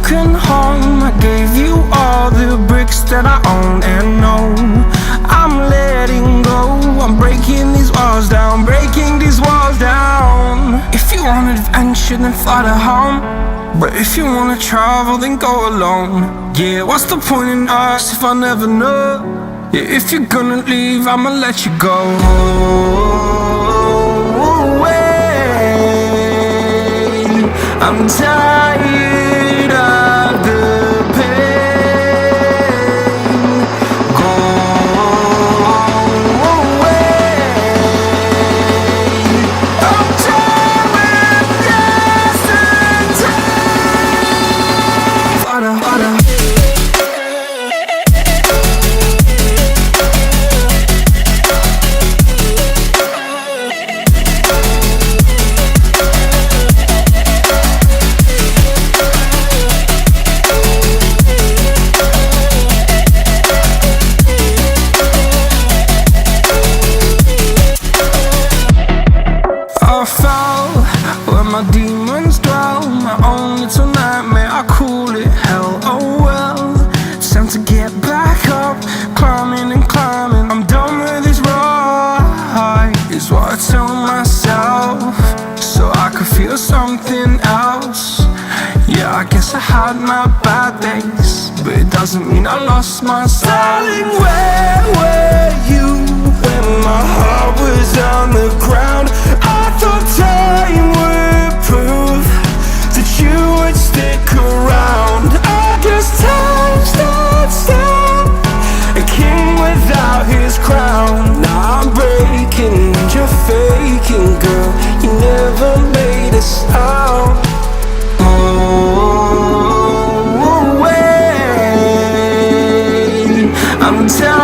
broken home. I gave you all the bricks that I own and know. I'm letting go, I'm breaking these walls down, breaking these walls down. If you want adventure, then fly to home. But if you wanna travel, then go alone. Yeah, what's the point in us if I never know? Yeah, if you're gonna leave, I'ma let you go. I'm tired of the pain. Go away. I'm tired of yesterday. Harder, harder. I fell where my demons dwell. My own little nightmare, I call it hell. Oh well, it's time to get back up. Climbing and climbing, I'm done with this ride, is what I tell myself, so I could feel something else. Yeah, I guess I had my bad days, but it doesn't mean I lost my soul. Darling, where were you when my heart was on the ground? I thought time would prove that you would stick around. I guess time stood still, a king without his crown. Now I'm breaking and you're faking, girl. You never made a sound. Oh, wait, I'm tired.